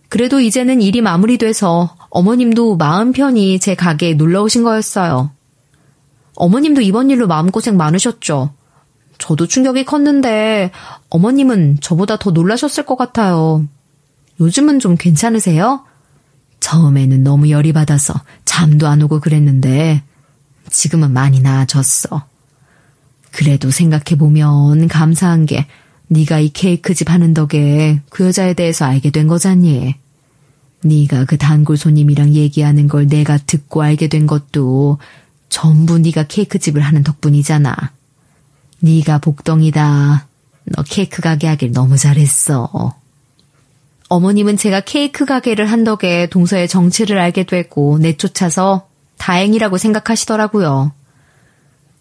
그래도 이제는 일이 마무리돼서 어머님도 마음 편히 제 가게에 놀러 오신 거였어요. 어머님도 이번 일로 마음고생 많으셨죠. 저도 충격이 컸는데 어머님은 저보다 더 놀라셨을 것 같아요. 요즘은 좀 괜찮으세요? 처음에는 너무 열이 받아서 잠도 안 오고 그랬는데 지금은 많이 나아졌어. 그래도 생각해보면 감사한 게 네가 이 케이크집 하는 덕에 그 여자에 대해서 알게 된 거잖니. 네가 그 단골 손님이랑 얘기하는 걸 내가 듣고 알게 된 것도 전부 네가 케이크집을 하는 덕분이잖아. 네가 복덩이다. 너 케이크 가게 하길 너무 잘했어. 어머님은 제가 케이크 가게를 한 덕에 동서의 정체를 알게 되고 내쫓아서 다행이라고 생각하시더라고요.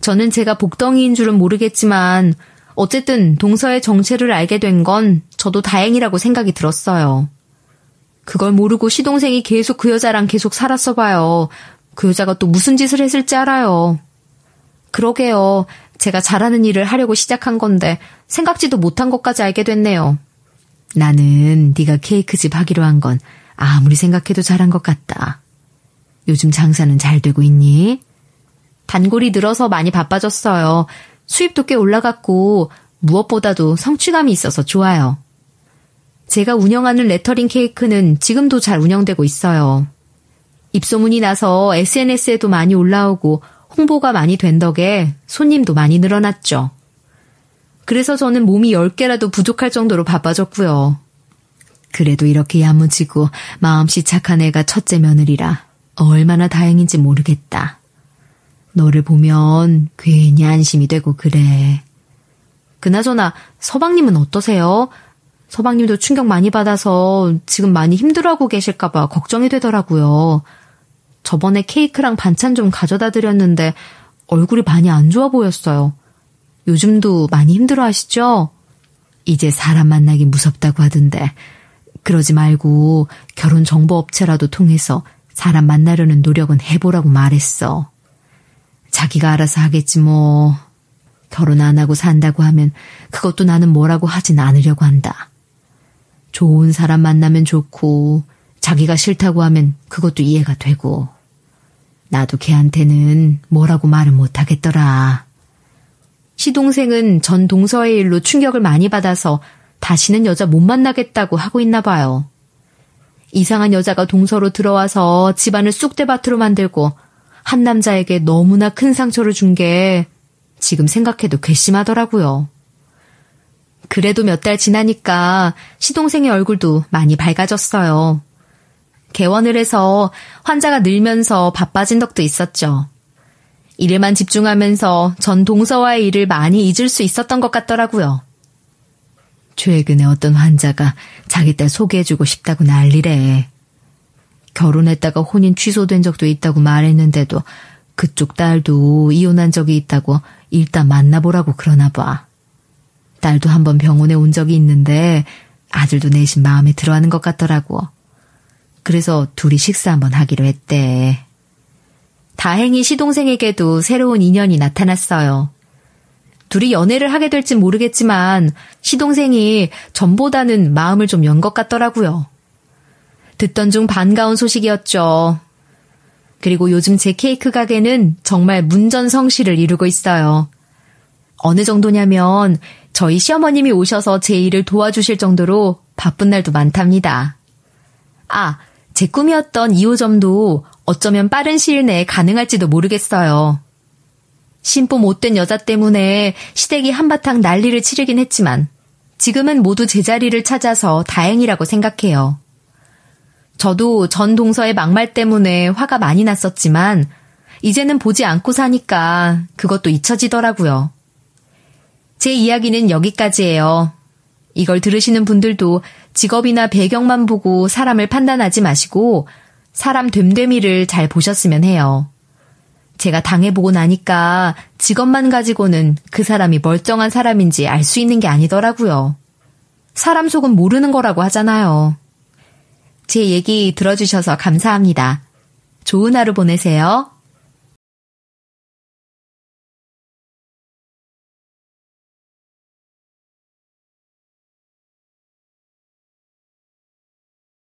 저는 제가 복덩이인 줄은 모르겠지만 어쨌든 동서의 정체를 알게 된 건 저도 다행이라고 생각이 들었어요. 그걸 모르고 시동생이 계속 그 여자랑 계속 살았어 봐요. 그 여자가 또 무슨 짓을 했을지 알아요. 그러게요. 제가 잘하는 일을 하려고 시작한 건데 생각지도 못한 것까지 알게 됐네요. 나는 네가 케이크집 하기로 한 건 아무리 생각해도 잘한 것 같다. 요즘 장사는 잘 되고 있니? 단골이 늘어서 많이 바빠졌어요. 수입도 꽤 올라갔고 무엇보다도 성취감이 있어서 좋아요. 제가 운영하는 레터링 케이크는 지금도 잘 운영되고 있어요. 입소문이 나서 SNS에도 많이 올라오고 홍보가 많이 된 덕에 손님도 많이 늘어났죠. 그래서 저는 몸이 10개라도 부족할 정도로 바빠졌고요. 그래도 이렇게 야무지고 마음씨 착한 애가 첫째 며느리라 얼마나 다행인지 모르겠다. 너를 보면 괜히 안심이 되고 그래. 그나저나 서방님은 어떠세요? 서방님도 충격 많이 받아서 지금 많이 힘들어하고 계실까봐 걱정이 되더라고요. 저번에 케이크랑 반찬 좀 가져다 드렸는데 얼굴이 많이 안 좋아 보였어요. 요즘도 많이 힘들어하시죠? 이제 사람 만나기 무섭다고 하던데 그러지 말고 결혼 정보업체라도 통해서 사람 만나려는 노력은 해보라고 말했어. 자기가 알아서 하겠지 뭐. 결혼 안 하고 산다고 하면 그것도 나는 뭐라고 하진 않으려고 한다. 좋은 사람 만나면 좋고 자기가 싫다고 하면 그것도 이해가 되고. 나도 걔한테는 뭐라고 말을 못하겠더라. 시동생은 전 동서의 일로 충격을 많이 받아서 다시는 여자 못 만나겠다고 하고 있나 봐요. 이상한 여자가 동서로 들어와서 집안을 쑥대밭으로 만들고 한 남자에게 너무나 큰 상처를 준 게 지금 생각해도 괘씸하더라고요. 그래도 몇 달 지나니까 시동생의 얼굴도 많이 밝아졌어요. 개원을 해서 환자가 늘면서 바빠진 덕도 있었죠. 일에만 집중하면서 전 동서와의 일을 많이 잊을 수 있었던 것 같더라고요. 최근에 어떤 환자가 자기 딸 소개해주고 싶다고 난리래. 결혼했다가 혼인 취소된 적도 있다고 말했는데도 그쪽 딸도 이혼한 적이 있다고 일단 만나보라고 그러나 봐. 딸도 한번 병원에 온 적이 있는데 아들도 내심 마음에 들어하는 것 같더라고. 그래서 둘이 식사 한번 하기로 했대. 다행히 시동생에게도 새로운 인연이 나타났어요. 둘이 연애를 하게 될진 모르겠지만 시동생이 전보다는 마음을 좀 연 것 같더라고요. 듣던 중 반가운 소식이었죠. 그리고 요즘 제 케이크 가게는 정말 문전성시를 이루고 있어요. 어느 정도냐면 저희 시어머님이 오셔서 제 일을 도와주실 정도로 바쁜 날도 많답니다. 아, 제 꿈이었던 2호점도 어쩌면 빠른 시일 내에 가능할지도 모르겠어요. 심보 못된 여자 때문에 시댁이 한바탕 난리를 치르긴 했지만 지금은 모두 제자리를 찾아서 다행이라고 생각해요. 저도 전 동서의 막말 때문에 화가 많이 났었지만 이제는 보지 않고 사니까 그것도 잊혀지더라고요. 제 이야기는 여기까지예요. 이걸 들으시는 분들도 직업이나 배경만 보고 사람을 판단하지 마시고 사람 됨됨이를 잘 보셨으면 해요. 제가 당해보고 나니까 직업만 가지고는 그 사람이 멀쩡한 사람인지 알 수 있는 게 아니더라고요. 사람 속은 모르는 거라고 하잖아요. 제 얘기 들어주셔서 감사합니다. 좋은 하루 보내세요.